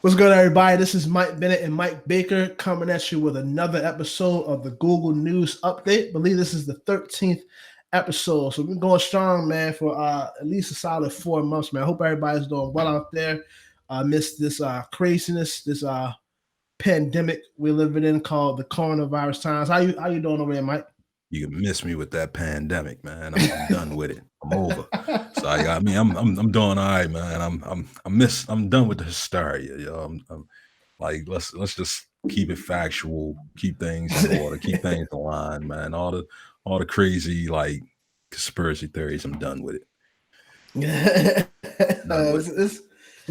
What's good, everybody? This is Mike Bennett and Mike Baker coming at you with another episode of the Google News Update. I believe this is the 13th episode. So we've been going strong, man, for at least a solid 4 months, man. I hope everybody's doing well out there. Amidst this craziness, this pandemic we're living in called the coronavirus times. How you doing over there, Mike? You can miss me with that pandemic, man. I'm done with it. I'm over. So I'm doing all right, man. I'm done with the hysteria, yo. I'm like let's just keep it factual, keep things in order, keep things in line, man. All the crazy like conspiracy theories, I'm done with it. Done with it.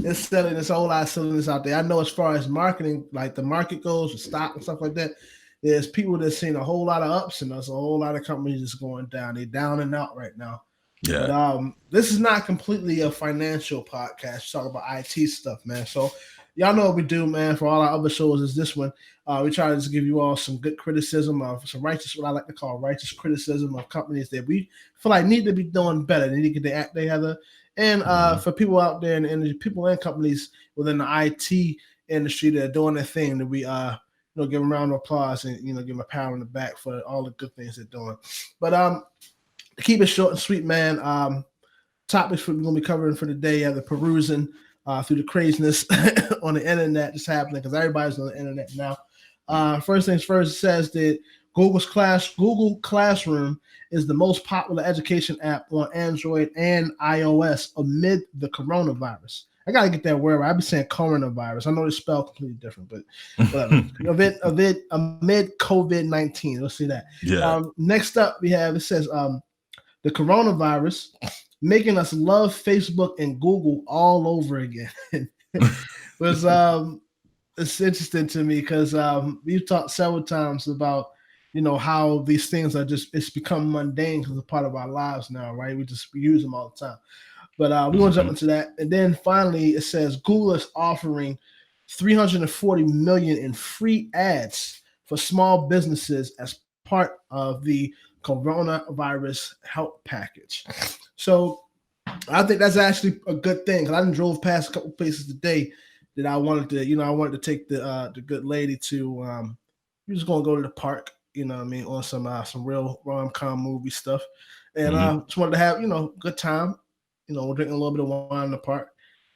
It's selling this whole lot of silliness out there. I know as far as marketing, like the market goes, the stock and stuff like that, there's people that's seen a whole lot of ups and there's a whole lot of companies just going down. They're down and out right now. Yeah. But this is not completely a financial podcast. Talk about IT stuff, man. So y'all know what we do, man. For all our other shows, is this one. We try to just give you all some good criticism of some righteous, what I like to call righteous criticism of companies that we feel like need to be doing better. They need to get their act together. And for people out there and the people and companies within the IT industry that are doing their thing, that we give them a round of applause and give them a pat on the back for all the good things they're doing. But to keep it short and sweet, man. Topics we're going to be covering for today, the perusing through the craziness on the internet just happening because everybody's on the internet now. First things first, it says that Google Classroom is the most popular education app on Android and iOS amid the coronavirus. I gotta get that word right. I've been saying coronavirus. I know it's spelled completely different, but amid COVID-19. Let's see that. Yeah. Next up, it says the coronavirus making us love Facebook and Google all over again. It's interesting to me because we've talked several times about how these things it's become mundane because it's part of our lives now, right? We use them all the time. But we want to jump into that. And then finally, it says Google is offering $340 million in free ads for small businesses as part of the coronavirus help package. So I think that's actually a good thing because I drove past a couple places today that I wanted to take the good lady to. We're just gonna go to the park, on some real rom-com movie stuff, and just wanted to have good time. We're drinking a little bit of wine in the park,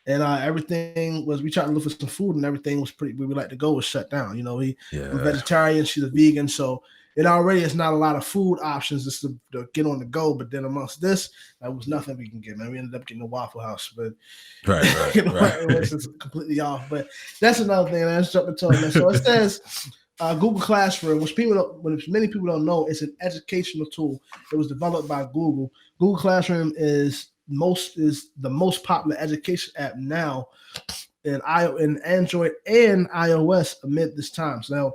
and everything was. We tried to look for some food, and everything was pretty. Where we like to go was shut down. We're vegetarian. She's a vegan, so it already is not a lot of food options just to get on the go. But then amongst this, there was nothing we can get. Man, we ended up getting a Waffle House, but right. It was completely off. But that's another thing. Let's jump into it. So it says Google Classroom, which many people don't know, is an educational tool. It was developed by Google. Google Classroom is the most popular education app now in Android and iOS amid this time. So now,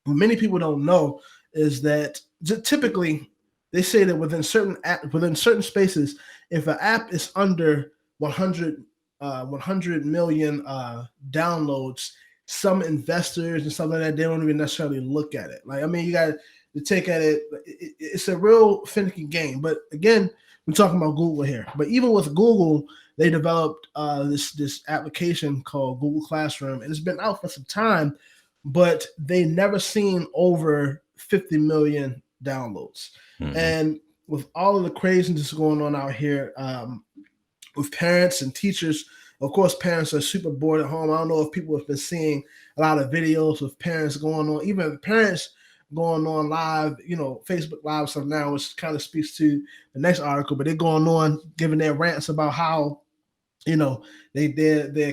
what many people don't know is that typically they say that within certain spaces, if an app is under 100 million downloads, some investors and stuff like that, they don't even necessarily look at it. You got to take at it. It's a real finicky game. But again, we're talking about Google here. But even with Google, they developed this application called Google Classroom, and it's been out for some time, but they never seen over 50 million downloads. Mm-hmm. And with all of the craziness going on out here, with parents and teachers, of course, parents are super bored at home. I don't know if people have been seeing a lot of videos of parents going on, even parents going on live, Facebook Live stuff now, which kind of speaks to the next article, but they're going on giving their rants about how, their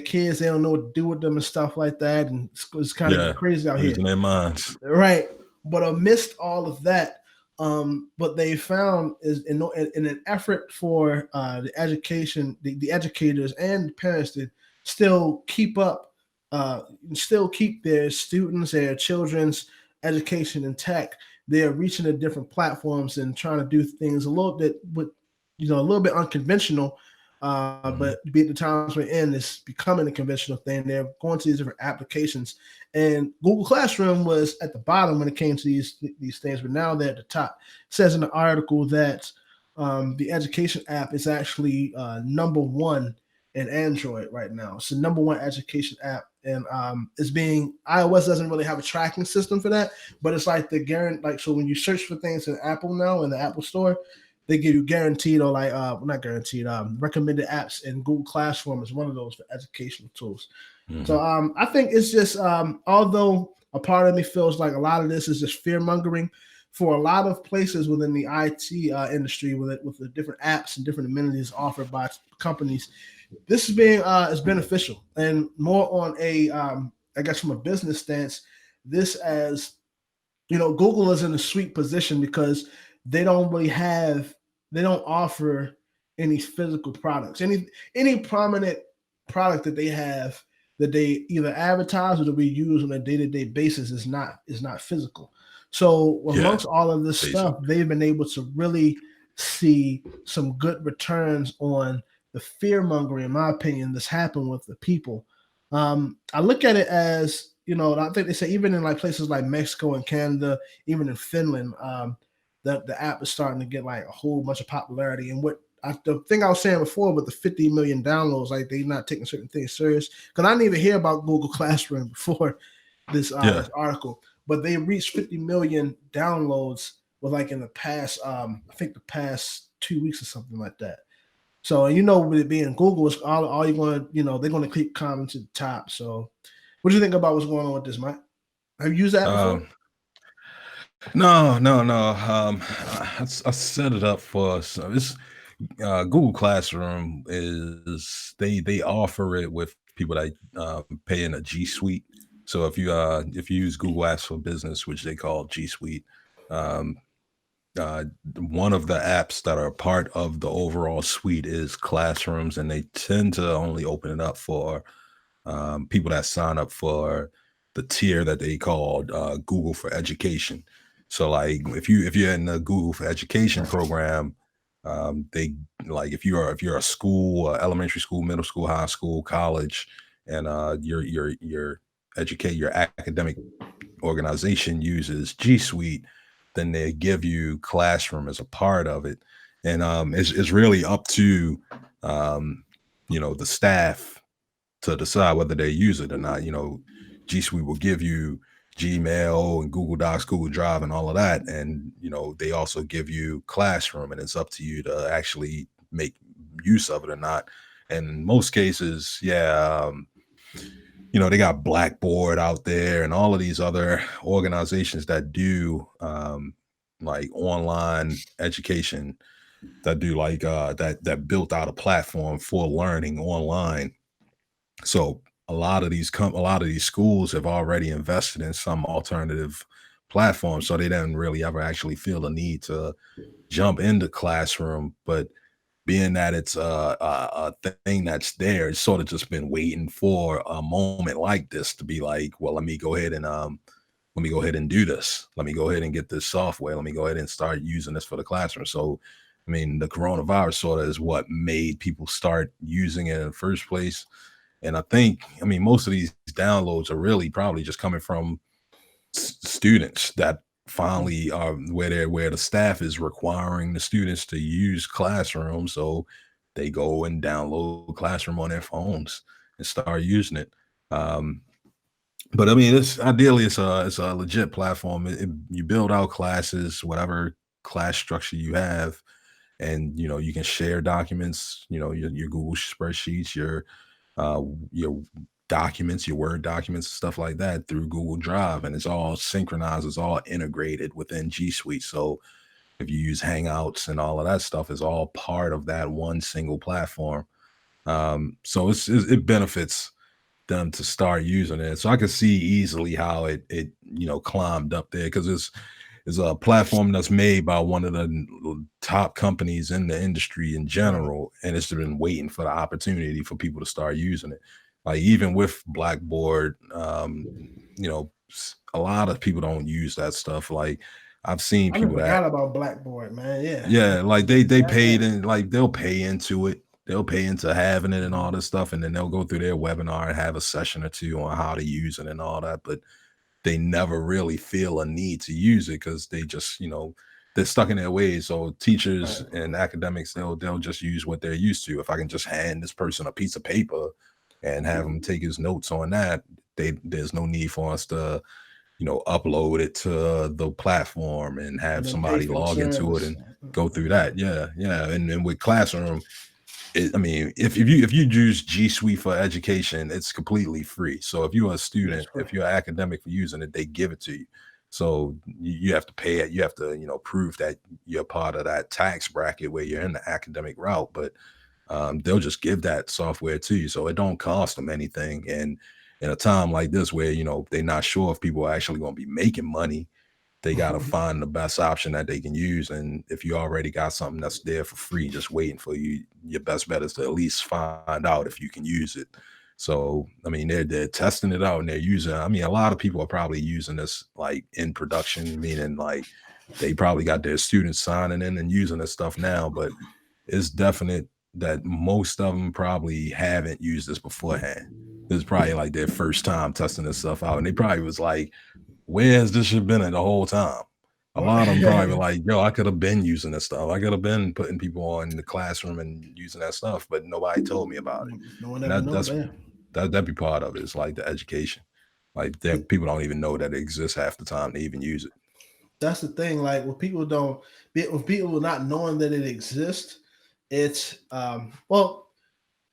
kids, they don't know what to do with them and stuff like that. And it's kind of crazy out here. Losing their minds. Right. But amidst all of that, what they found is in an effort for the education, the educators and the parents to still keep their students, their children's education intact, they're reaching the different platforms and trying to do things a little bit unconventional. But at the times we're in, it's becoming a conventional thing. They're going to these different applications, and Google Classroom was at the bottom when it came to these things, but now they're at the top. It says in the article that the education app is actually number one and Android right now. It's the number one education app, and it's being iOS doesn't really have a tracking system for that, but it's like the guarantee. Like so, when you search for things in Apple now in the Apple Store, they give you guaranteed or like not guaranteed recommended apps, and Google Classroom is one of those for educational tools. So Hmm. I think it's just although a part of me feels like a lot of this is just fear mongering for a lot of places within the IT industry with the different apps and different amenities offered by companies. This is being is beneficial and more on a I guess from a business stance. This as Google is in a sweet position because they don't really have they don't offer any physical products. Any prominent product that they have that they either advertise or that we use on a day-to-day basis is not physical. So Yeah, amongst all of this basic. stuff, they've been able to really see some good returns on the fear mongering, in my opinion, that's happened with the people. I look at it as I think they say even in like places like Mexico and Canada, even in Finland, the app is starting to get like a whole bunch of popularity. And the thing I was saying before with the 50 million downloads, like they not taking certain things serious. Because I didn't even hear about Google Classroom before Yeah. this article, but they reached 50 million downloads with like in the past, I think the past 2 weeks or something like that. So with it being Google, it's all you're gonna, they're gonna keep climbing to the top. So, what do you think about what's going on with this, Mike? Have you used that before? Um, no, no, no. I set it up for so this Google Classroom is they offer it with people that pay in a G Suite. So if you use Google Apps for Business, which they call G Suite, um, one of the apps that are part of the overall suite is Classrooms, and they tend to only open it up for people that sign up for the tier that they called Google for Education. So like if you're in the Google for Education program, they like if you're a school, elementary school, middle school, high school, college, and your educate your academic organization uses G Suite, then they give you Classroom as a part of it, and it's really up to the staff to decide whether they use it or not. G Suite will give you Gmail and Google Docs, Google Drive, and all of that. And, they also give you Classroom, and it's up to you to actually make use of it or not. And in most cases, yeah, they got Blackboard out there and all of these other organizations that do like online education that do like that built out a platform for learning online. So a lot of these schools have already invested in some alternative platform, so they didn't really ever actually feel the need to jump into Classroom. But being that it's a thing that's there, it's sort of just been waiting for a moment like this to be like, well, let me go ahead and do this. Let me go ahead and get this software. Let me go ahead and start using this for the classroom. So, I mean, the coronavirus sort of is what made people start using it in the first place. And I mean, most of these downloads are really probably just coming from students that Mhm. finally are where the staff is requiring the students to use Classroom, so they go and download Classroom on their phones and start using it. Um, but I mean, it's a legit platform. You build out classes, whatever class structure you have, and you can share documents. Your Google spreadsheets, uh, your documents, your Word documents, stuff like that through Google Drive, and it's all synchronized, it's all integrated within G Suite. So if you use Hangouts and all of that stuff, is all part of that one single platform. So it benefits them to start using it. So I can see easily how it climbed up there because it's a platform that's made by one of the top companies in the industry in Right. general, and it's been waiting for the opportunity for people to start using it. Like even with Blackboard, a lot of people don't use that stuff. Like I've seen I never people that forgot about Blackboard, man. Yeah, yeah, like they that paid app. and like they'll pay into it. They'll pay into having it and all this stuff, and then they'll go through their webinar and have a session or two on how to use it and all that. But they never really feel a need to use it because they're stuck in their ways. So teachers Right. and academics, they'll just use what they're used to. If I can just hand this person a piece of paper and have him take his notes on that, there's no need for us to, upload it to the platform and And have then pay somebody for the log into it service. and go through that. Yeah, yeah. And with Classroom, I mean, if you use G Suite for education, it's completely free. So if you're a Yes, student, if correct. you're academic for using it, they give it to you. So you have to pay it. You have to, prove that you're part of that tax bracket where you're in the academic route. But they'll just give that software to you, so it don't cost them anything. And in a time like this, where they're not sure if people are actually going to be making money, they got to find the best option that they can use. And if you already got something that's there for free, just waiting for you, your best bet is to at least find out if you can use it. So, I mean, they're testing it out and they're using. I mean, a lot of people are probably using this like in production, meaning like they probably got their students signing in and using this stuff now. But it's definite that most of them probably haven't used this beforehand. This is probably like their first time testing this stuff out, and they probably was like, where has this shit been at the whole time? A lot of them probably were like, yo, I could have been using this stuff. I could have been putting people on the classroom and using that stuff, but nobody told me about it. No one And ever that know that's there. that'd be part of it. It's like the education. Like that people don't even know that it exists half the time they even use it. That's the thing. Like when people don't, with people not knowing that it exists, it's well,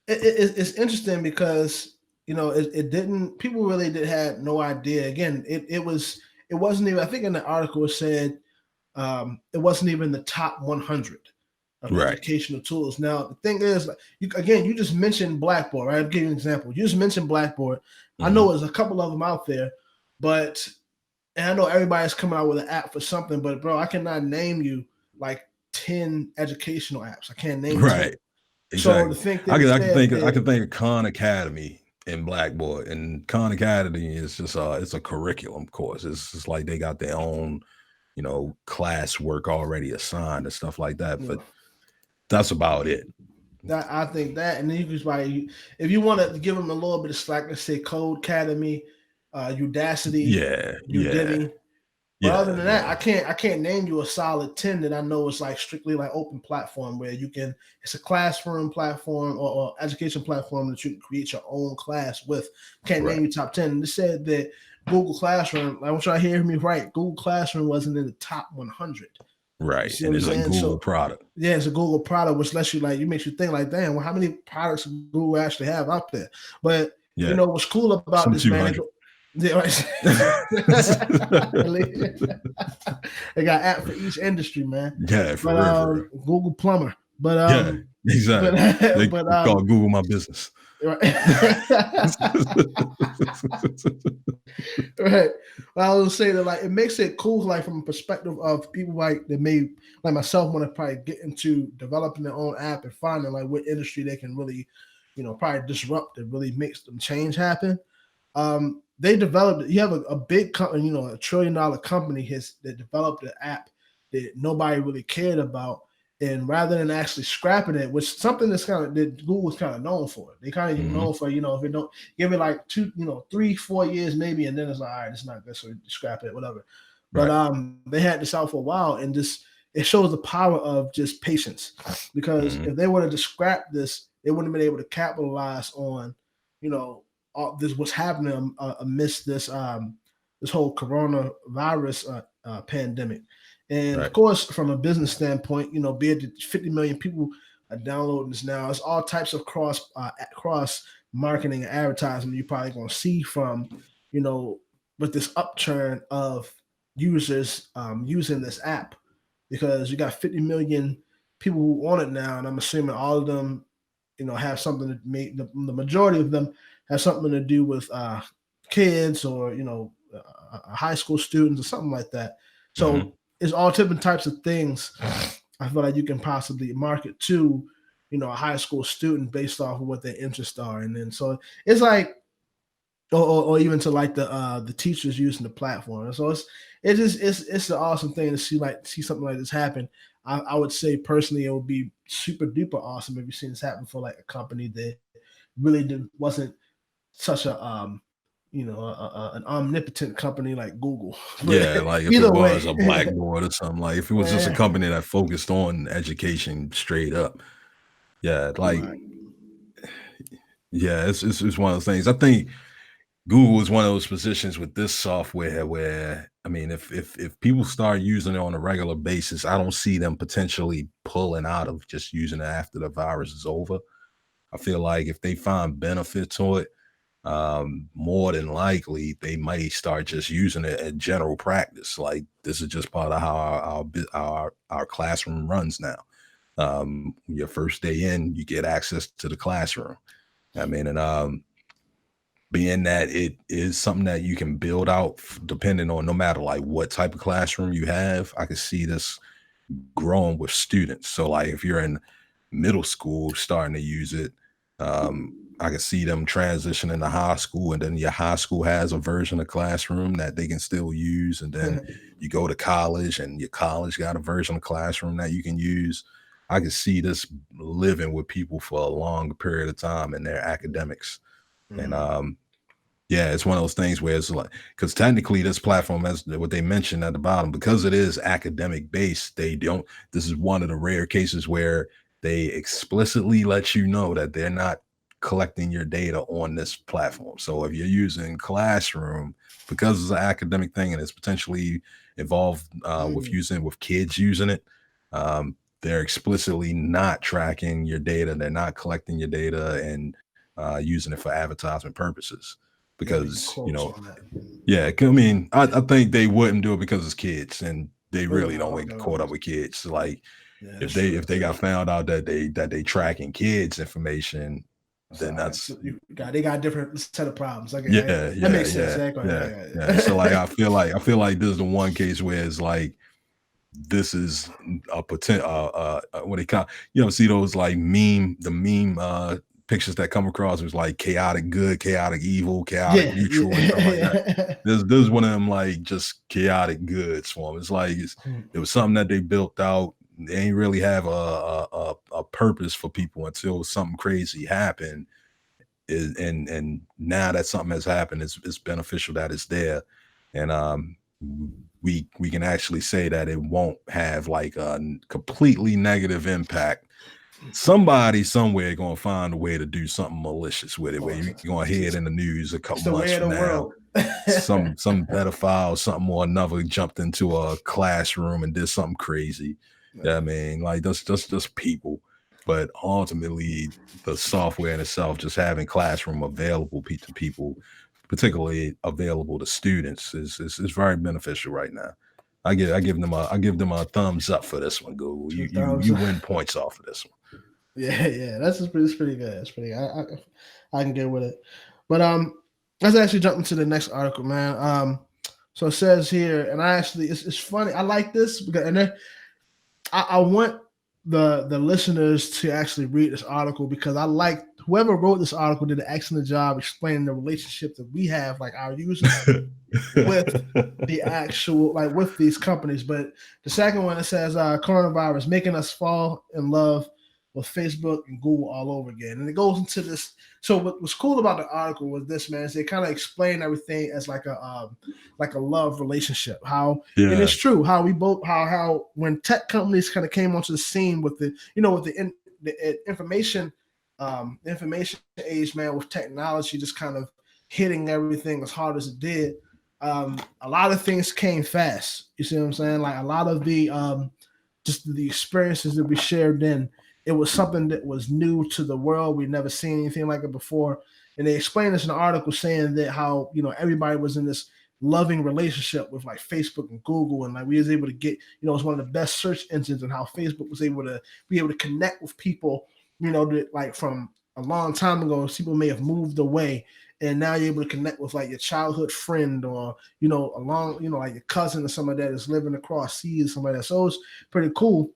it's interesting because it didn't. People really did had no idea. Again, it wasn't even. I think in the article it said it wasn't even the top 100 of Right. educational tools. Now the thing is, like, you just mentioned Blackboard, right? I'll give you an example. You just mentioned Blackboard. I Mhm. know there's a couple of them out there, but and I know everybody's coming out with an app for something, but bro, I cannot name you like 10 educational apps. I can't name 10. Right. So to Exactly. think I that it could I could said think I that, could think of Khan Academy and Blackboard. And Khan Academy is just it's a curriculum course. It's just like they got their own, class work already assigned and stuff like that. you But know, that's about it. that I think that, and then you can probably, if you want to give them a little bit of slack, let's say Code Academy, Udacity, Yeah, yeah, Udemy. But other yeah, than that, yeah. I can't name you a solid 10 that I know is like strictly like open platform where it's a classroom platform or education platform that you can create your own class with. Can't name Right, you top 10. And they said that Google Classroom, I want you to hear me right. Google Classroom wasn't in the top 100. You right. see what And I'm it's a saying? Google So product. yeah, it's a Google product, which lets you like you makes you think like, damn, well, how many products does Google actually have out there? But Yeah. what's cool about Some this, man? 200. Yeah, right. They got app for each industry, man. Yeah, for But real, for real. Google Plumber. But Yeah, but exactly. They call um Google My Business. right. Right. Well, I was saying that like it makes it cool, like from a perspective of people like that may like myself want to probably get into developing their own app and finding like what industry they can really, probably disrupt and really make some change happen. They developed. You have a big company, $1 trillion company that developed an app that nobody really cared about, and rather than actually scrapping it, which something that Google's kind of known for. They kind of Mhm. known for if it don't give it like 3, 4 years maybe, and then it's like all right, it's not good, so scrap it, whatever. But Right. they had this out for a while, and just it shows the power of just patience. Because Mhm. if they would have just scrapped this, they wouldn't have been able to capitalize on, all this what's happening amidst this whole coronavirus pandemic. And of Right. course, from a business standpoint, be it 50 million people are downloading this now. It's all types of cross marketing and advertising you're probably going to see from, you know, with this upturn of users using this app, because you got 50 million people who want it now, and I'm assuming all of them, have something to make the majority of them have something to do with kids or high school students or something like that. Mhm. So it's all different types of things. I feel like you can possibly market to, a high school student based off of what their interests are, and then so it's like, or even to like the teachers using the platform. So it's an awesome thing to see something like this happen. I would say personally it would be super duper awesome if you seen this happen for like a company that really wasn't such a an omnipotent company like Google. Yeah, But like if it either way, was a Blackboard or something, like if it was just a yeah, company that focused on education straight up. Yeah, like right. yeah, it's one of those things. I think Google is one of those positions with this software where I mean, if people start using it on a regular basis, I don't see them potentially pulling out of just using it after the virus is over. I feel like if they find benefit to it, more than likely they might start just using it in general practice. Like this is just part of how our classroom runs now. Your first day in, you get access to the classroom. I mean, and being that it is something that you can build out depending on no matter like what type of classroom you have, I can see this growing with students. So like if you're in middle school starting to use it, I can see them transitioning to high school, and then your high school has a version of classroom that they can still use, and then you go to college and your college got a version of classroom that you can use. I can see this living with people for a long period of time in their academics. And Mhm. yeah, it's one of those things where it's like, because technically this platform, as what they mentioned at the bottom, because it is academic based, they don't, this is one of the rare cases where they explicitly let you know that they're not collecting your data on this platform. So if you're using Classroom, because it's an academic thing and it's potentially involved Mm. with kids using it, they're explicitly not tracking your data. They're not collecting your data and using it for advertisement purposes Yeah, making because quotes on that. yeah, I mean, I think they wouldn't do it because it's kids, and they really don't No, get no. caught up with kids. Like Yeah, if that's they true. if they got found out that they tracking kids information, So, then all right, that's so they got a different set of problems. Okay, yeah, that yeah, makes sense. yeah, Yeah, go yeah, ahead, yeah. So like yeah. I feel like this is the one case where it's like this is a potential what they call, see those like meme pictures that come across. It was like chaotic good, chaotic evil, chaotic Yeah, neutral, and stuff like that. yeah. There's one of them like just chaotic goods for them. It's like it was something that they built out. They ain't really have a purpose for people until something crazy happened. And now that something has happened, it's beneficial that it's there. And we can actually say that it won't have like a completely negative impact. Somebody somewhere gonna find a way to do something malicious with it, where you're gonna hear it in the news a couple It's the months way of from the now. world. Some pedophile, something or another jumped into a classroom and did something crazy. Yeah, I mean, like that's just people. But ultimately, the software in itself, just having classroom available to people, particularly available to students, is very beneficial right now. I give them a thumbs up for this one, Google. You Two you thumbs. you win points off of this one. Yeah, yeah, that's pretty good. That's pretty good. I can get with it. But let's actually jump into the next article, man. So it says here, and I actually it's funny. I like this because I want the listeners to actually read this article because I like whoever wrote this article did an excellent job explaining the relationship that we have, like our users, with the actual like with these companies. But the second one, it says coronavirus making us fall in love with Facebook and Google all over again. And it goes into this. So what was cool about the article was this, man, is they kind of explain everything as like a love relationship. How it Yeah, is true, how we both how when tech companies kind of came onto the scene with the, with the information age, man, with technology just kind of hitting everything as hard as it did. A lot of things came fast. You see what I'm saying? Like a lot of the just the experiences that we shared then, it was something that was new to the world. We'd never seen anything like it before. And they explained this in an article saying that how, everybody was in this loving relationship with like Facebook and Google. And like we was able to get, it's one of the best search engines, and how Facebook was able to be able to connect with people, that like from a long time ago, people may have moved away, and now you're able to connect with like your childhood friend, or along like your cousin or somebody that is living across seas, somebody that. So it's pretty cool.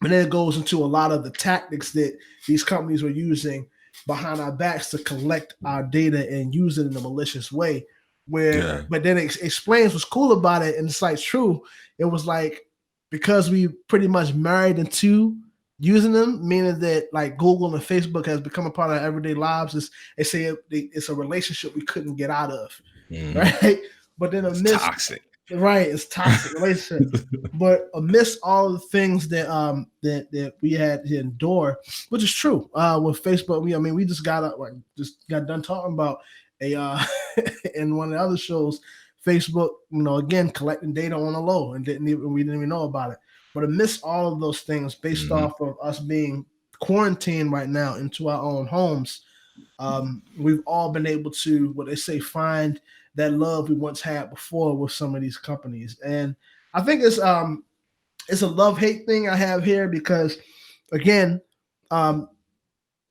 And then it goes into a lot of the tactics that these companies were using behind our backs to collect our data and use it in a malicious way. yeah, But then it explains what's cool about it, and it's like true. It was like because we pretty much married into using them, meaning that like Google and Facebook has become a part of our everyday lives. They say it's a relationship we couldn't get out of. Mhm. right? But then It's amidst toxic. right, it's toxic relationship. But amidst all the things that we had to endure, which is true, with Facebook, we just got done talking about a in one of the other shows, Facebook, again collecting data on the low and we didn't even know about it. But amidst all of those things, based Mhm. off of us being quarantined right now into our own homes, we've all been able to, what they say, find that love we once had before with some of these companies. And I think it's a love hate thing I have here because, again, um,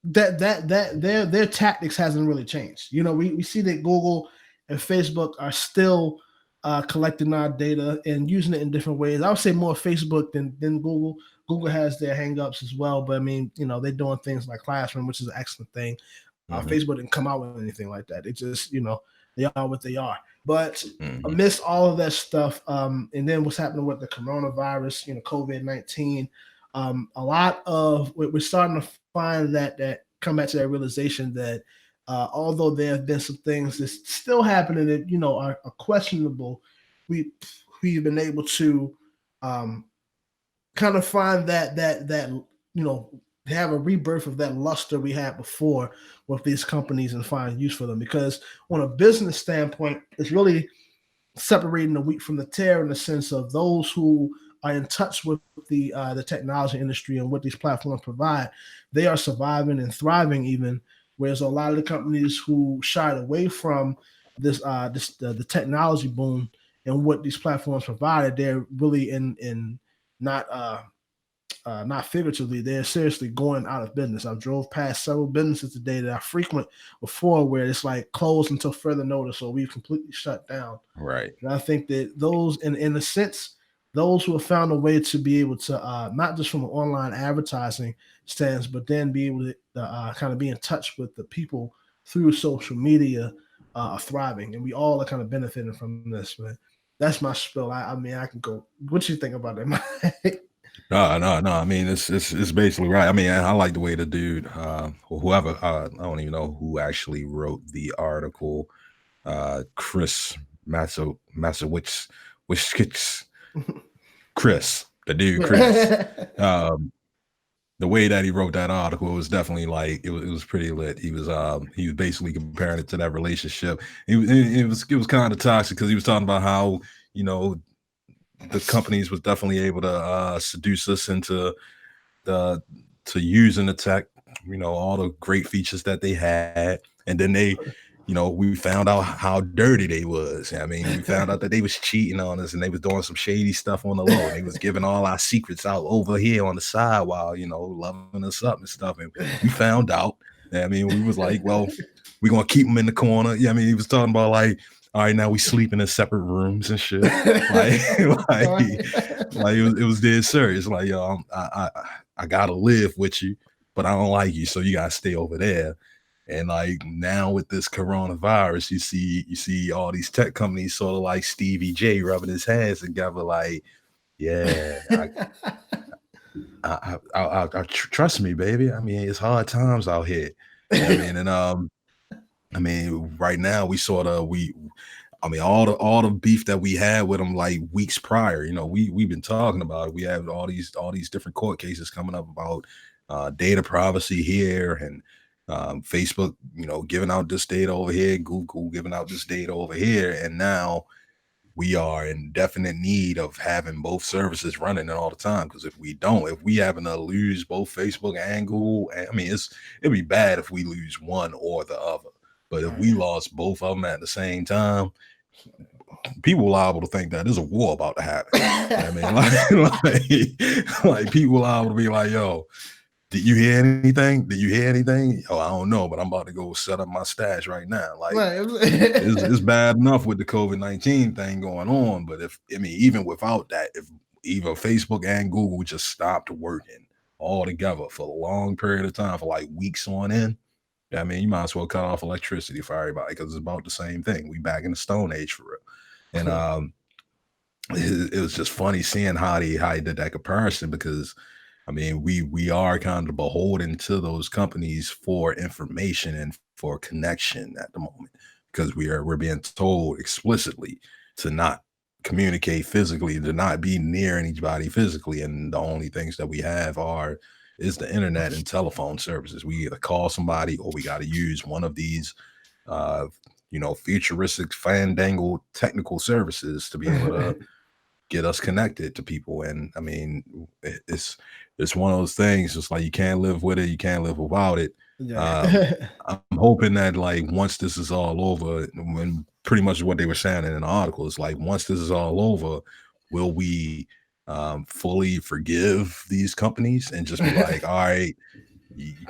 that their tactics hasn't really changed. We see that Google and Facebook are still collecting our data and using it in different ways. I would say more Facebook than Google. Google has their hangups as well, but they're doing things like Classroom, which is an excellent thing. Mhm. Facebook didn't come out with anything like that. It just, they are what they are. But Mhm. amidst all of that stuff, and then what's happening with the coronavirus, COVID-19, a lot of we're starting to find that come back to that realization that although there have been some things that's still happening that are questionable, we we've been able to um, kind of find that have a rebirth of that luster we had before with these companies and find use for them. Because on a business standpoint, it's really separating the wheat from the tare in the sense of those who are in touch with the technology industry and what these platforms provide. They are surviving and thriving even, whereas a lot of the companies who shied away from the technology boom and what these platforms provided, they're really in not not figuratively, they're seriously going out of business. I've drove past several businesses today that I frequent before where it's like closed until further notice, or we've completely shut down. Right. And I think that those, in a sense, those who have found a way to be able to not just from an online advertising stance, but then be able to kind of be in touch with the people through social media are thriving, and we all are kind of benefiting from this. But that's my spill. I can go. What you think about that? No, no, no. I mean, it's basically right. I mean, I like the way the dude, or whoever, I don't even know who actually wrote the article. Chris Masowicz, which Chris, the dude Chris. Um, the way that he wrote that article was definitely like it was pretty lit. He was basically comparing it to that relationship. It was kind of toxic because he was talking about how you know the companies was definitely able to seduce us into the to using the tech, all the great features that they had, and then we found out how dirty they was. I mean, we found out that they was cheating on us and they was doing some shady stuff on the low, and they was giving all our secrets out over here on the side while loving us up and stuff. And we found out. I mean, we was like, well, we're gonna keep them in the corner. Yeah, I mean, he was talking about like, all right, now we sleeping in separate rooms and shit. Like, it was dead serious. Like, yo, I gotta live with you, but I don't like you, so you gotta stay over there. And like now with this coronavirus, you see all these tech companies sort of like Stevie J rubbing his hands together, like, yeah, trust me, baby. I mean, it's hard times out here. Yeah, I mean, and I mean, right now I mean, all the beef that we had with them like weeks prior, we've been talking about it. We have all these different court cases coming up about data privacy here and Facebook, giving out this data over here, Google giving out this data over here, and now we are in definite need of having both services running all the time. Because if we happen to lose both Facebook and Google, I mean, it'd be bad if we lose one or the other. But if we lost both of them at the same time, people liable to think that there's a war about to happen. I mean, like people liable to be like, yo, did you hear anything? Did you hear anything? Oh, I don't know, but I'm about to go set up my stash right now. Like, it's bad enough with the COVID-19 thing going on, but even without that, if either Facebook and Google just stopped working all together for a long period of time, for like weeks on end, I mean, you might as well cut off electricity for everybody because it's about the same thing. We back in the Stone Age for real. And it was just funny seeing how he did that comparison because I mean we are kind of beholden to those companies for information and for connection at the moment because we're being told explicitly to not communicate physically, to not be near anybody physically, and the only things that we have is the internet and telephone services. We either call somebody or we got to use one of these uh futuristic fandangled technical services to be able to get us connected to people. And I mean, it's one of those things. It's like you can't live with it, you can't live without it. Um, Yeah. I'm hoping that like once this is all over, when pretty much what they were saying in the article is like once this is all over, will we fully forgive these companies and just be like, all right,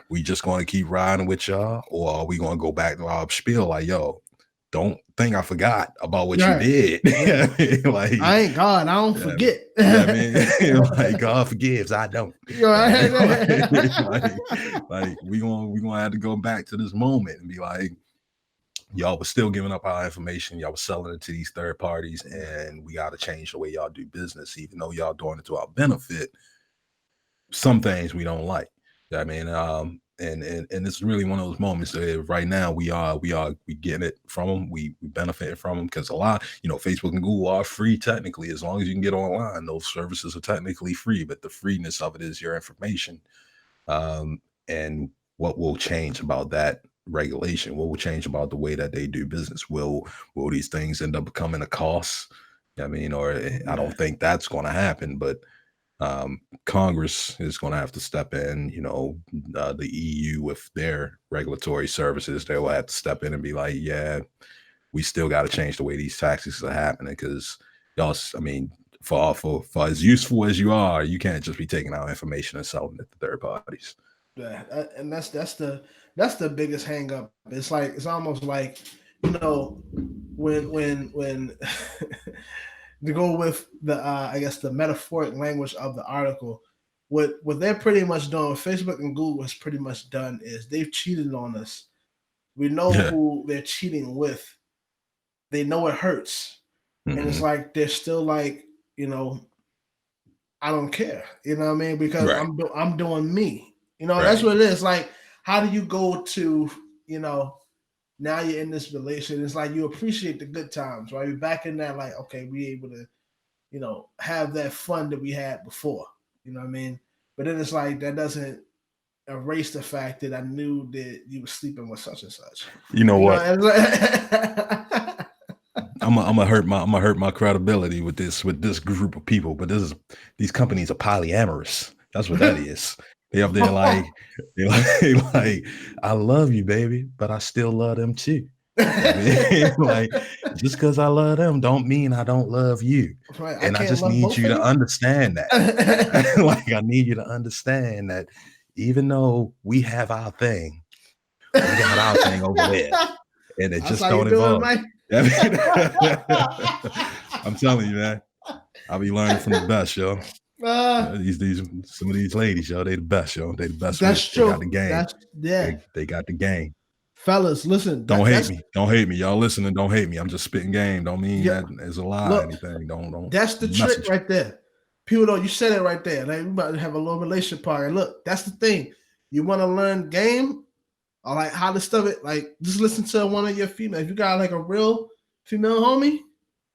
we just going to keep riding with y'all, or are we going to go back to our spiel like, yo, don't think I forgot about what you Right. did. Yeah. Like, I ain't God. I don't yeah, forget. yeah, I mean, like God forgives, I don't. Right. Like we gonna have to go back to this moment and be like, y'all was still giving up our information, y'all was selling it to these third parties, and we got to change the way y'all do business, even though y'all doing it to our benefit. Some things we don't like. I mean, and it's really one of those moments that right now we getting it from them, we benefiting from them, because a lot, Facebook and Google are free technically. As long as you can get online, those services are technically free, but the freeness of it is your information. And what will change about that regulation? What will change about the way that they do business? Will these things end up becoming a cost? I mean, or I don't think that's going to happen, but Congress is going to have to step in. The EU with their regulatory services, they will have to step in and be like, yeah, we still got to change the way these taxes are happening, because y'all, I mean, for as useful as you are, you can't just be taking our information and selling it to third parties. Yeah, and that's the biggest hang up. It's almost like, when to go with the I guess the metaphoric language of the article, what they're pretty much doing, what Facebook and Google has pretty much done, is they've cheated on us. We know Yeah. who they're cheating with. They know it hurts, and it's Mhm. like they're still like, I don't care. You know what I mean? Because Right. I'm doing me. That's Right. what it is. Like, how do you go to, now you're in this relation? It's like you appreciate the good times, right? You're back in that, like, okay, we able to, have that fun that we had before. You know what I mean? But then it's like that doesn't erase the fact that I knew that you were sleeping with such and such. You know You know, what? and it's like, I'm gonna hurt my credibility with this group of people. But these companies are polyamorous. That's what that is. They up there like like I love you, baby, but I still love them too. I mean, like, just because I love them don't mean I don't love you. right, I And I can't just love need both you of to you. understand that. Like, I need you to understand that even though we have our thing, we got our thing over there, and it That's just how you don't do it, involve. man. I mean, I'm telling you, man. I'll be learning from the best, yo. Uh, These some of these ladies, yo, they the best, yo. They the best with it. that's They got the true. game. Yeah, They got the game. fellas. Listen, Don't hate that's me. Don't hate me. Y'all listening, don't hate me. I'm just spitting game. Don't mean yeah. that as a lie or Look, anything. Don't that's the trick message. right there. People know you said it right there. Like, we about to have a little relationship party. Look, that's the thing. You want to learn game or like how to stuff it. Like, just listen to one of your female. If you got like a real female homie,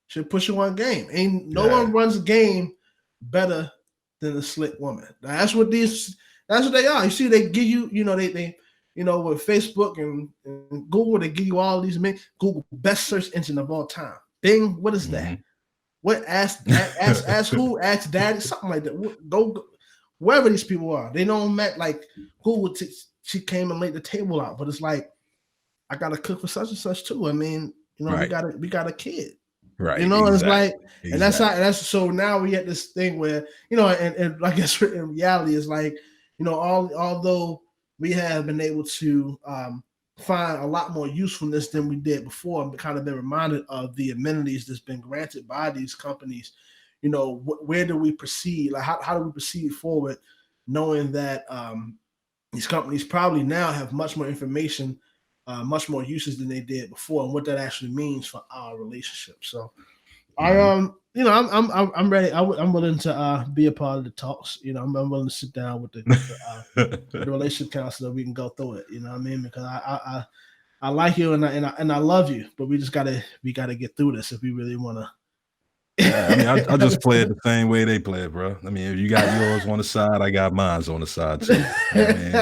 should push you on game. Ain't no Yeah. one runs game better than a slick woman. That's what they are. You see, they give you, they with Facebook and Google, they give you all these men. Google, best search engine of all time. Bing, what is that? Mhm. What ask who? Ask daddy, something like that. Go wherever these people are. They don't met like Google. She came and laid the table out, but it's like I gotta cook for such and such too. I mean, we Right. got a kid. Right. And it's like, Exactly. and that's Exactly. so now we at this thing where, and I guess in reality it's like, although we have been able to find a lot more usefulness than we did before, and kind of been reminded of the amenities that's been granted by these companies, where do we proceed? Like, how do we proceed forward, knowing that these companies probably now have much more information, much more uses than they did before, and what that actually means for our relationship. So I Mhm. I'm ready. I'm willing to be a part of the talks. I'm willing to sit down with the relationship counselor. We can go through it. You know what I mean? Because I like you and I love you, but we gotta get through this if we really want to. Yeah, I mean, I just play it the same way they play it, bro. I mean, if you got yours on the side, I got mine's on the side too. I mean,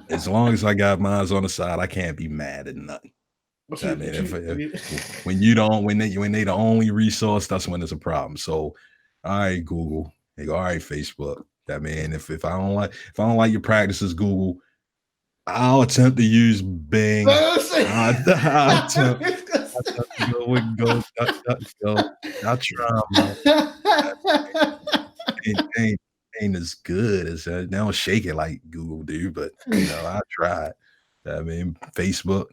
as long as I got mine's on the side, I can't be mad at nothing. I mean, if when you don't, when they the only resource, that's when it's a problem. So, all right, Google. They go, all right, Facebook. I mean, if I don't like your practices, Google, I'll attempt to use Bing. I'll attempt to go with go. I'll try, man. Ain't as good as they don't shake it like Google do, but I tried. I mean, Facebook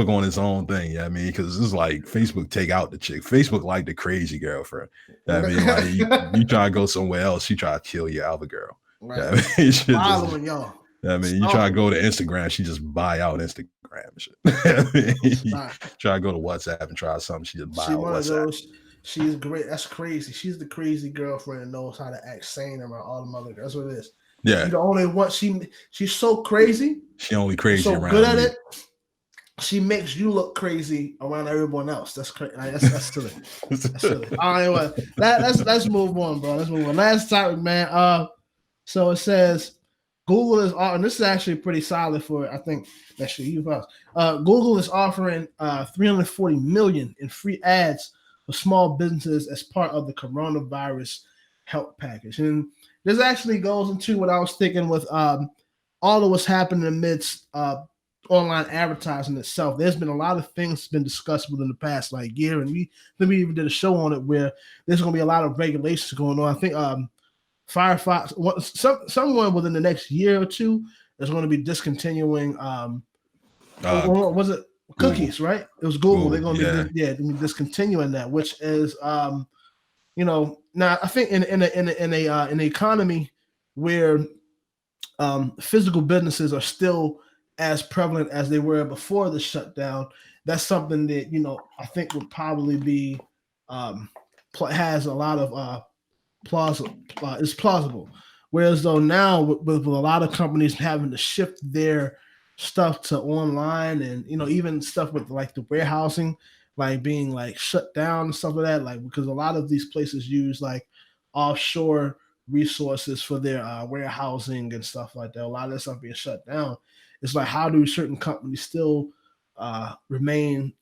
on its own thing. I mean, because it's like Facebook take out the chick. Facebook like the crazy girlfriend. I mean, like you try to go somewhere else, she try to kill your other girl. Right. I mean, following y'all. I mean, you try to go to Instagram, she just buy out Instagram and shit. I mean, try to go to WhatsApp and try something, she just buy out WhatsApp. She's great. That's crazy. She's the crazy girlfriend that knows how to act sane around all the other girls. That's what it is. Yeah. She's the only one. She's so crazy. She only crazy so around good at you. it. She makes you look crazy around everyone else. That's crazy. That's silly. That's silly. All right, well, let's move on, bro. Let's move on. Last topic, man. So it says Google is, and this is actually pretty solid for, I think that should you us. Google is offering $340 million in free ads for small businesses as part of the coronavirus help package. And this actually goes into what I was thinking with all of what's happening amidst online advertising itself. There's been a lot of things been discussed within the past year, and we even did a show on it where there's going to be a lot of regulations going on. I think Firefox, someone within the next year or two is going to be discontinuing. What was it? Cookies, Google. Right? It was Google. They're going to be discontinuing that, which is now I think in an economy where physical businesses are still as prevalent as they were before the shutdown, that's something that I think would probably be has a lot of is plausible. Whereas though now with a lot of companies having to shift their stuff to online, and even stuff with the warehousing being shut down and stuff like that, because a lot of these places use offshore resources for their warehousing and stuff like that. A lot of that stuff being shut down. It's how do certain companies still remain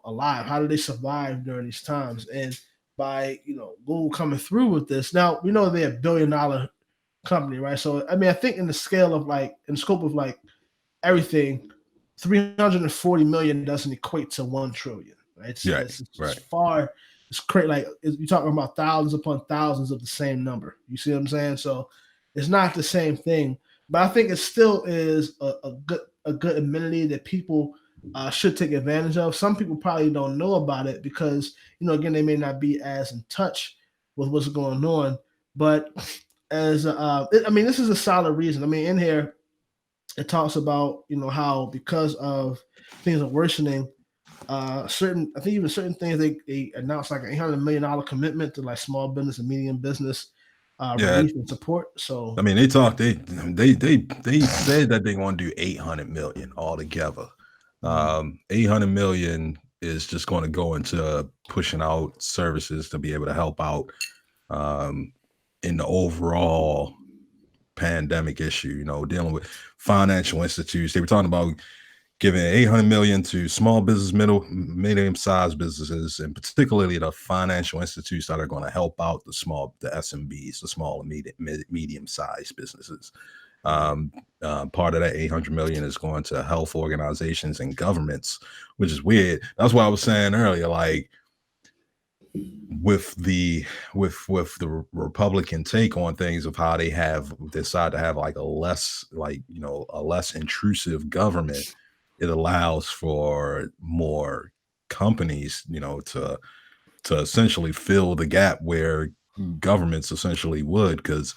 alive? How do they survive during these times? And by Google coming through with this, now we know they're $1 billion company, right? So I mean, I think in the scale of in the scope of everything, 340 million doesn't equate to 1 trillion, right? It's far. It's crazy. You're talking about thousands upon thousands of the same number. You see what I'm saying? So it's not the same thing, but I think it still is a good amenity that people should take advantage of. Some people probably don't know about it because, again, they may not be as in touch with what's going on. But this is a solid reason. I mean, in here, it talks about, how because of things are worsening, certain things they announced an $800 million commitment to small business and medium business relief and support. So I mean, they said that they want to do 800 million altogether. 800 million is just going to go into pushing out services to be able to help out in the overall pandemic issue, dealing with financial institutes. They were talking about giving 800 million to small business, medium-sized businesses, and particularly the financial institutes that are going to help out the SMBs, the small and medium-sized businesses. Part of that 800 million is going to health organizations and governments, which is weird. That's what I was saying earlier, with the Republican take on things of how they have decided to have a less intrusive government. It allows for more companies, to essentially fill the gap where governments essentially would, because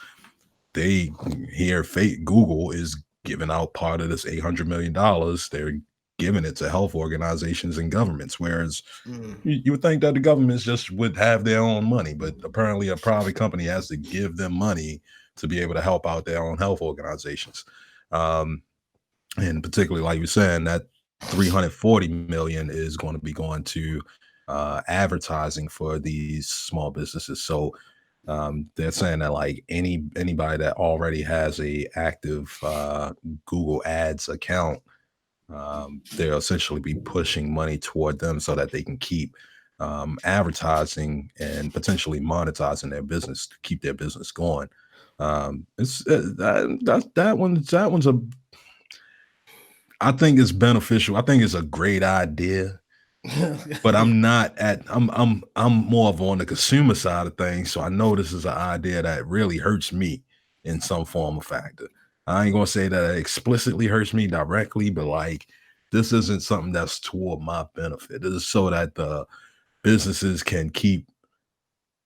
Google is giving out part of this $800 million. They're giving it to health organizations and governments, whereas you would think that the governments just would have their own money, but apparently a private company has to give them money to be able to help out their own health organizations. And particularly, like you're saying, that 340 million is going to be going to advertising for these small businesses. So they're saying that like anybody that already has a active Google Ads account, they'll essentially be pushing money toward them so that they can keep advertising and potentially monetizing their business to keep their business going. It's that one's a I think it's beneficial. I think it's a great idea, but I'm more of on the consumer side of things. So I know this is an idea that really hurts me in some form or factor. I ain't gonna say that it explicitly hurts me directly, but like this isn't something that's toward my benefit. This is so that the businesses can keep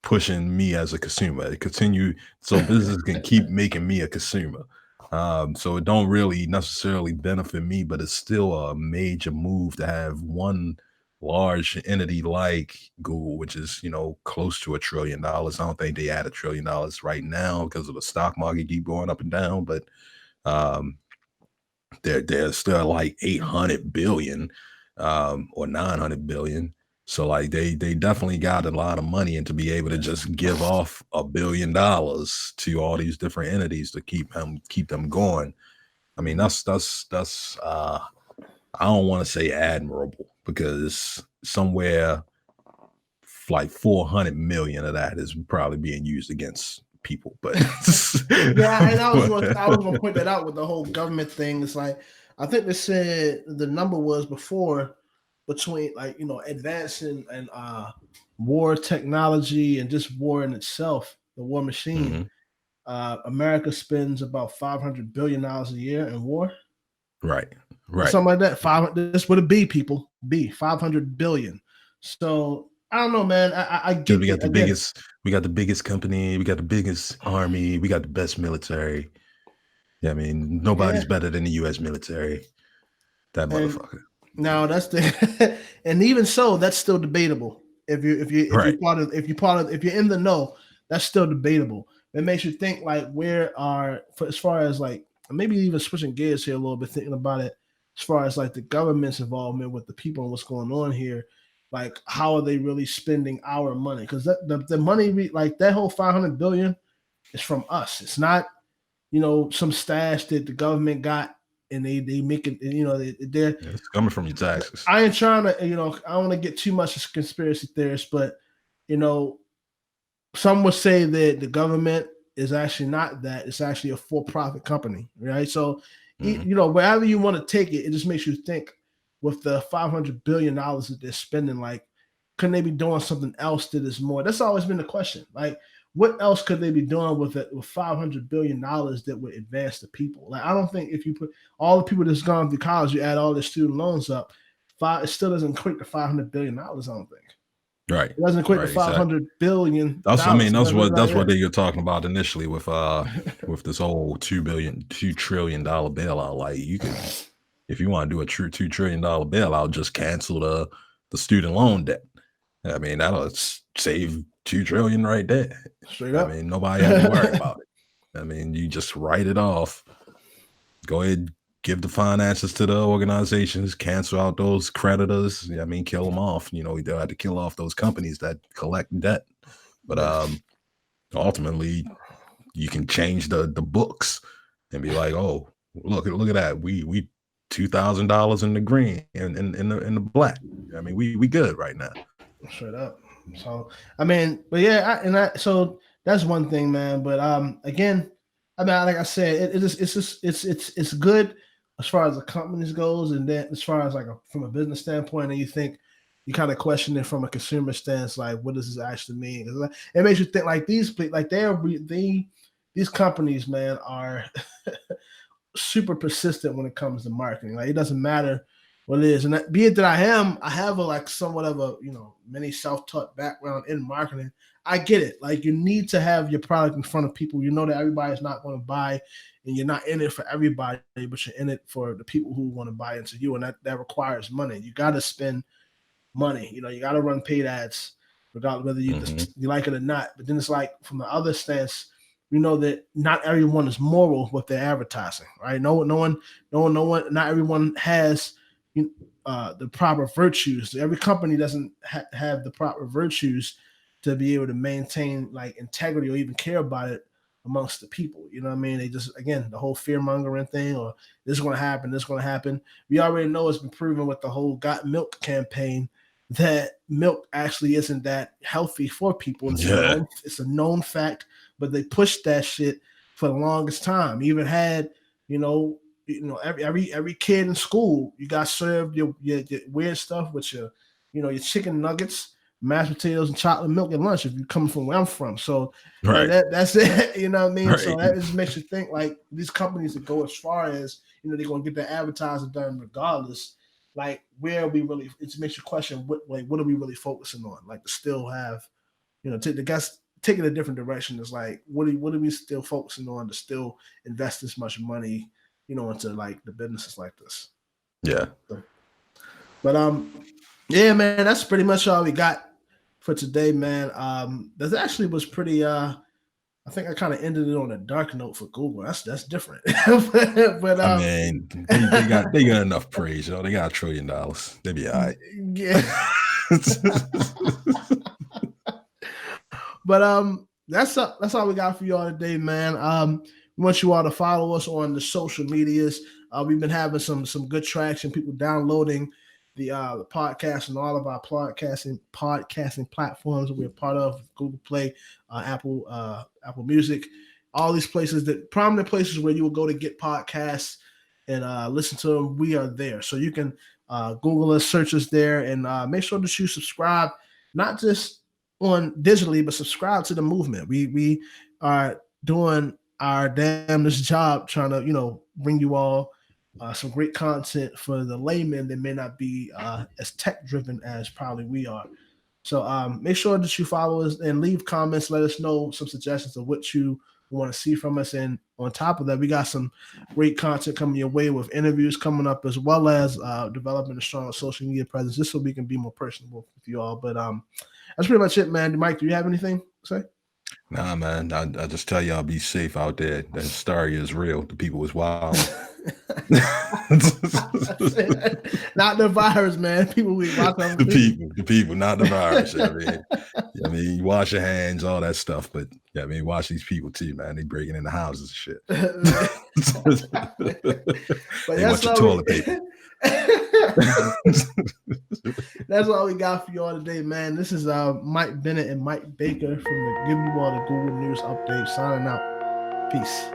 pushing me as a consumer. Continue so business can keep making me a consumer. So it don't really necessarily benefit me, but it's still a major move to have one large entity like Google, which is close to $1 trillion. I don't think they add $1 trillion right now because of the stock market keep going up and down, but um, they're still like 800 billion or 900 billion. So like they definitely got a lot of money, and to be able to just give off $1 billion to all these different entities to keep them going. I mean, that's I don't want to say admirable because somewhere like 400 million of that is probably being used against people. But Yeah, and I was gonna point that out with the whole government thing. It's like I think they said the number was before between like advancing and war technology and just war in itself, the war machine. Mhm. America spends about $500 billion a year in war, Right, or right. something like that. This would be people be 500 billion. So I don't know, man. I 'Cause get it. I get it. we got the biggest company, we got the biggest army, we got the best military. Yeah, I mean, Yeah, nobody's better than the US military. That and motherfucker. now that's the and even so, that's still debatable. Right. If you're in the know, that's still debatable. It makes you think like as far as like maybe even switching gears here a little bit, thinking about it as far as like the government's involvement with the people and what's going on here. Like, how are they really spending our money? Because the money like that whole 500 billion is from us. It's not some stash that the government got and they make it. They're Yeah, it's coming from your taxes. I ain't trying to, I don't want to get too much as conspiracy theorist, but you know, some would say that the government is actually not that. It's actually a for-profit company, right? So, Mhm. wherever you want to take it, it just makes you think with the $500 billion that they're spending, like, couldn't they be doing something else that is more? That's always been the question. Like, what else could they be doing with it with $500 billion that would advance the people? Like, I don't think if you put all the people that's gone through college, you add all their student loans up, it still doesn't equate to $500 billion. I don't think Right. it doesn't equate to Right, five exactly. hundred billion That's I mean, dollars. It doesn't that's right what there. they were talking about initially with this whole $2 trillion bailout. Like you could, if you want to do a true $2 trillion bailout, just cancel the student loan debt. I mean, that'll save 2 trillion right there. Straight I up. mean, nobody have to worry about it. I mean, you just write it off. Go ahead, give the finances to the organizations, cancel out those creditors. I mean, kill them off. They'll have to kill off those companies that collect debt. But Yeah. ultimately, you can change the books and be like, oh, look at that. We $2,000 in the green and in the black. I mean, we good right now. Straight up. So I mean, but yeah, so that's one thing, man. But again, I mean, like I said, it's good as far as the companies goes, and then as far as like from a business standpoint, and you kind of question it from a consumer stance, like what does this actually mean? 'Cause, like, it makes you think like these companies, man, are super persistent when it comes to marketing. Like it doesn't matter what it is, and be it that I have a like somewhat of a many self-taught background in marketing. I get it. Like you need to have your product in front of people. You know that everybody's not going to buy, and you're not in it for everybody, but you're in it for the people who want to buy into you, and that requires money. You got to spend money. You got to run paid ads, regardless whether Hmm. you like it or not. But then it's like from the other stance, we know that not everyone is moral with their advertising, right? No one, not everyone has, the proper virtues. Every company doesn't have the proper virtues to be able to maintain like integrity or even care about it amongst the people. You know what I mean? They just, again, the whole fear mongering thing, or this is going to happen, this is going to happen. We already know it's been proven with the whole Got Milk campaign that milk actually isn't that healthy for people. It's a known fact, but they pushed that shit for the longest time. Even had, every kid in school, you got served your weird stuff with your chicken nuggets, mashed potatoes, and chocolate milk at lunch if you come from where I'm from. So that's it. You know what I mean? Right. So that just makes you think like these companies that go as far as, they're going to get their advertising done regardless. Like, where are we really? It makes you question what are we really focusing on? Like, to still have, taking a different direction is like, what are we still focusing on to still invest this much money, into like the businesses like this? Yeah. So, but yeah, man, that's pretty much all we got for today, man. That actually was pretty. I think I kind of ended it on a dark note for Google. That's different. but I mean, they got enough praise, They got $1 trillion. They be all right. Yeah. But that's all we got for y'all today, man. We want you all to follow us on the social medias. We've been having some good traction. People downloading the podcast and all of our podcasting platforms that we're part of: Google Play, Apple Music, all these places, that prominent places where you will go to get podcasts and listen to them. We are there, so you can Google us, search us there, and make sure that you subscribe, not just on digitally, but subscribe to the movement. We are doing our damnedest job trying to bring you all some great content for the layman that may not be as tech driven as probably we are. So make sure that you follow us and leave comments. Let us know some suggestions of what you want to see from us. And on top of that, we got some great content coming your way with interviews coming up, as well as developing a stronger social media presence, just so we can be more personable with you all. But that's pretty much it, man. Mike, do you have anything to say? Nah, man. I just tell y'all, be safe out there. That hysteria is real. The people is wild. Not the virus, man. People we walk on the people, not the virus. I mean, you wash your hands, all that stuff, but watch these people too, man. They breaking into houses and shit. They want your toilet paper. That's all we got for y'all today, man. This is Mike Bennett and Mike Baker from the Give You All the Google News Update signing out. Peace.